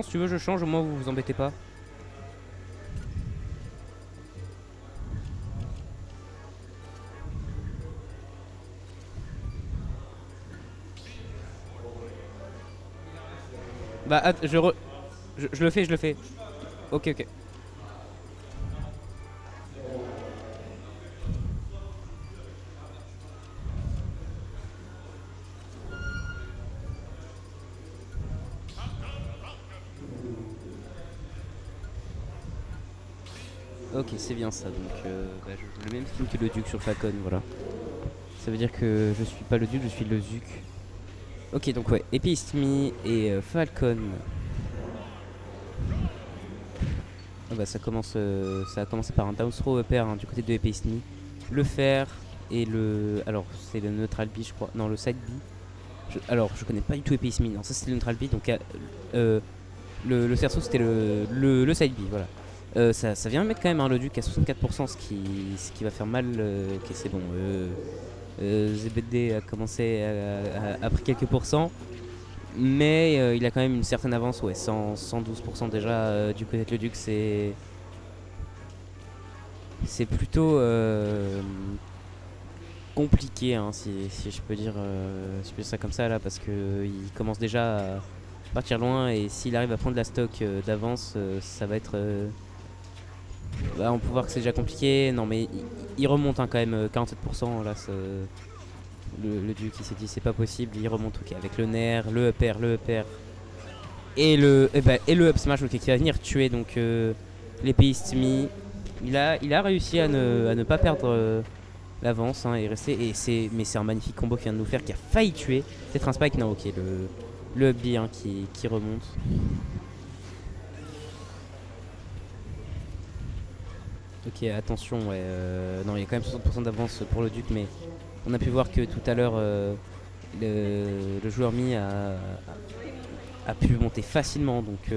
Si tu veux, je change, au moins vous vous embêtez pas. Bah, je le fais, je le fais. Ok, ok. Ok, c'est bien ça. Donc, bah, je joue le même skin que le duc sur Falcon, voilà. Ça veut dire que je suis pas le duc, je suis le zuc. Ok, donc ouais, Epistmi et Falcon. Ah bah ça a commencé par un down throw upper hein, du côté de Epistmi. Le fer et le... Alors, c'est le neutral B, je crois. Non, le side B. Alors, je connais pas du tout Epistmi. Non, ça c'était le neutral B. Donc, le cerceau c'était le side B, voilà. Ça vient mettre quand même le duc à 64%, ce qui va faire mal. Ok, c'est bon. ZBD a commencé a pris quelques pourcents. Mais il a quand même une certaine avance, ouais, 112% déjà du côté de le duc, c'est plutôt compliqué, hein, si je peux dire ça comme ça là, parce que il commence déjà à partir loin et s'il arrive à prendre la stock d'avance, ça va être bah, on peut voir que c'est déjà compliqué. Non mais il remonte hein, quand même 47% là. Le duc il s'est dit c'est pas possible, il remonte ok, avec le nerf, le upper et le up smash okay, qui va venir tuer donc l'épéiste Mi. Il a réussi à ne pas perdre l'avance hein, et rester. Mais c'est un magnifique combo qu'il vient de nous faire qui a failli tuer. Peut-être un spike, non ok, le up B hein, qui remonte. Ok, attention, ouais. Non, il y a quand même 60% d'avance pour le duc, mais on a pu voir que tout à l'heure, le joueur Mi a pu monter facilement. Donc,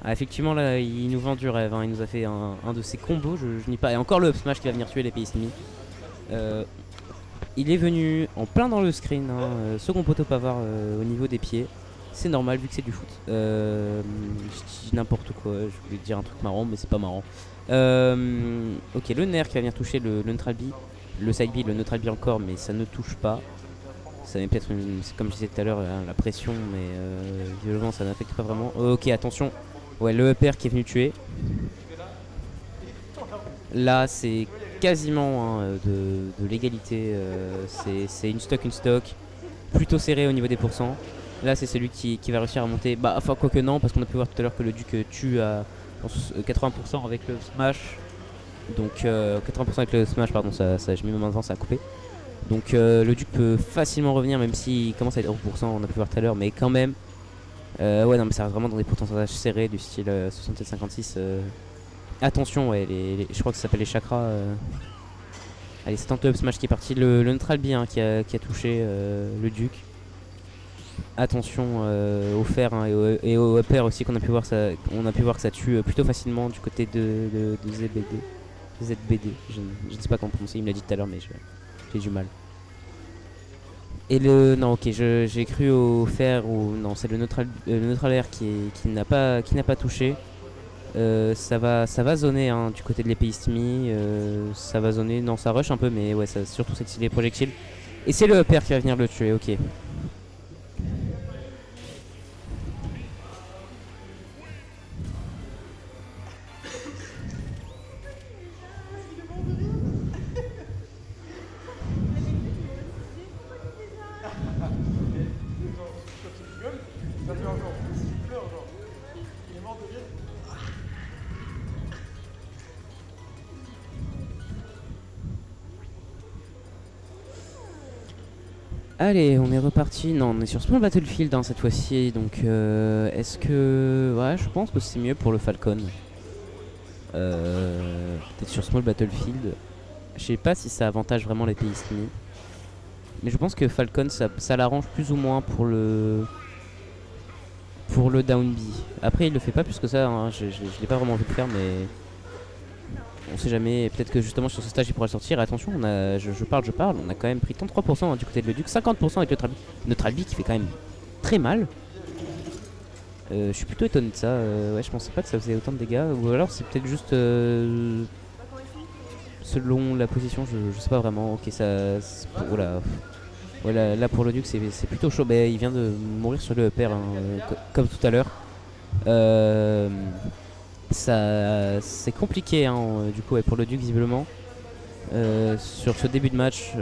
effectivement, là, il nous vend du rêve. Hein. Il nous a fait un de ses combos, je n'y pas. Et encore le up smash qui va venir tuer les pays ennemis. Il est venu en plein dans le screen, hein, second poteau pavard au niveau des pieds. C'est normal vu que c'est du foot. Je dis n'importe quoi, je voulais dire un truc marrant, mais c'est pas marrant. Ok, le nerf qui va venir toucher le neutral B. Le side B, le neutral B encore, mais ça ne touche pas. Ça met peut-être, comme je disais tout à l'heure, hein, la pression, mais visiblement ça n'affecte pas vraiment. Ok, attention. Ouais, le upper qui est venu tuer. Là, c'est quasiment hein, de l'égalité. C'est une stock. Plutôt serré au niveau des pourcents. Là, c'est celui qui va réussir à monter. Bah, enfin, quoique non, parce qu'on a pu voir tout à l'heure que le duc tue à 80% avec le smash. Donc, 80% avec le smash, pardon, j'ai mis ma main devant, ça a coupé. Donc, le duc peut facilement revenir, même s'il commence à être 0%, on a pu voir tout à l'heure, mais quand même. Ouais, non, mais ça reste vraiment dans des pourcentages serrés du style 67-56. Attention, ouais, je crois que ça s'appelle les chakras. Allez, c'est tente le up smash qui est parti. Le neutral B hein, qui a touché le duc. Attention au fer hein, et au upper aussi qu'on a pu voir on a pu voir que ça tue plutôt facilement du côté de ZBD. ZBD, je ne sais pas comment prononcer, il me l'a dit tout à l'heure mais j'ai du mal. Et non ok, j'ai cru au fer ou non, c'est le neutral air qui n'a pas touché. Ça va zoner hein, du côté de l'épéiste Mi. Ça va zoner, non ça rush un peu mais ouais, surtout c'est les projectiles. Et c'est le upper qui va venir le tuer, ok. Allez, on est reparti. Non, on est sur Small Battlefield hein, cette fois-ci. Donc, est-ce que. Ouais, je pense que c'est mieux pour le Falcon. Peut-être sur Small Battlefield. Je sais pas si ça avantage vraiment les pays ennemis. Mais je pense que Falcon, ça l'arrange plus ou moins pour le down B. Après, il le fait pas plus que ça. Hein. Je l'ai pas vraiment vu le faire, mais. On sait jamais, peut-être que justement sur ce stage il pourra le sortir. Attention, je parle, on a quand même pris 33% hein, du côté de le duc, 50% avec le Neutral B qui fait quand même très mal. Je suis plutôt étonné de ça. Ouais, je pensais pas que ça faisait autant de dégâts. Ou alors c'est peut-être juste selon la position, je sais pas vraiment. Ok, ça. Oula. Voilà, là pour le Duc c'est plutôt chaud. Bah, il vient de mourir sur le upper, hein, comme tout à l'heure. Euh, Ça c'est compliqué, hein, du coup, ouais, pour le Duc visiblement. Sur ce début de match,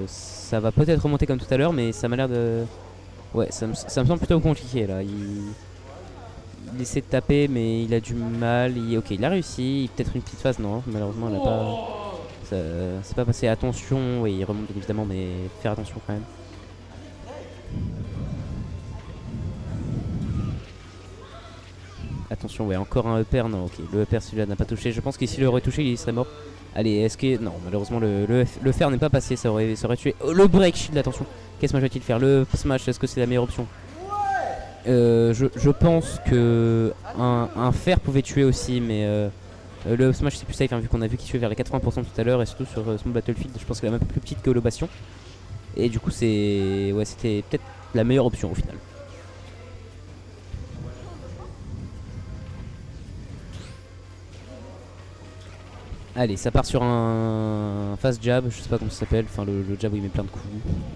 ça va peut-être remonter comme tout à l'heure, mais ça m'a l'air de. Ouais, ça me semble plutôt compliqué là. Il essaie de taper, mais il a du mal. Ok, il a réussi. Peut-être une petite phase, non, malheureusement, elle a pas. C'est pas passé. Attention, oui, il remonte bien évidemment, mais faire attention quand même. Attention, ouais, encore un upper. Non, ok, le upper celui-là n'a pas touché. Je pense que s'il aurait touché, il serait mort. Allez, est-ce que. Non, malheureusement, le fer n'est pas passé. Ça aurait tué. Oh, le break shield, attention. Qu'est-ce que va-t-il faire? Le smash, est-ce que c'est la meilleure option? Je pense que un fer pouvait tuer aussi, mais le smash c'est plus safe, hein, vu qu'on a vu qu'il tuait vers les 80% tout à l'heure, et surtout sur Small Battlefield, je pense qu'elle est un peu plus petite que le Bastion. Et du coup, c'était peut-être la meilleure option au final. Allez, ça part sur un fast jab, je sais pas comment ça s'appelle, enfin le jab où il met plein de coups.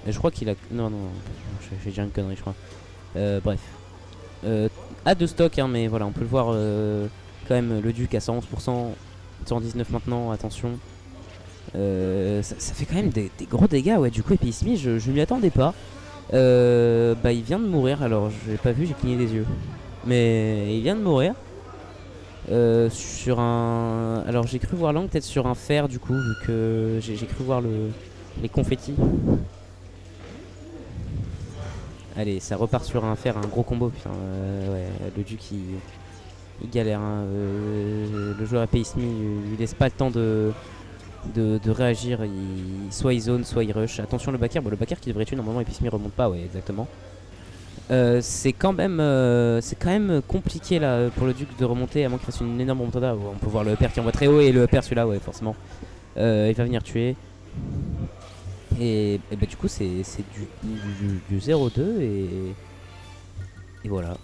Et je crois qu'il a. Non, non, j'ai déjà une connerie, je crois. Bref. À deux stocks, hein, mais voilà, on peut le voir quand même. Le Duc à 111%, 119 maintenant, attention. Ça fait quand même des gros dégâts, ouais. Du coup, Epismi, je m'y attendais pas. Bah, il vient de mourir, alors je l'ai pas vu, j'ai cligné des yeux. Mais il vient de mourir. Sur un. Alors j'ai cru voir l'angle peut-être sur un fer, du coup, vu que j'ai cru voir les confettis. Allez, ça repart sur un fer, un gros combo. Putain, ouais, le Duc il galère, hein. Le joueur AP Ismi il laisse pas le temps de réagir. Soit il zone, soit il rush. Attention le backer, bon, le backer qui devrait tuer normalement, et Ismi remonte pas, ouais, exactement. C'est quand même compliqué là pour le Duc de remonter, à moins qu'il fasse une énorme remontada. On peut voir le upper qui envoie très haut, et le upper celui-là, ouais, forcément. Il va venir tuer. Et bah, du coup, c'est du 0-2 et voilà.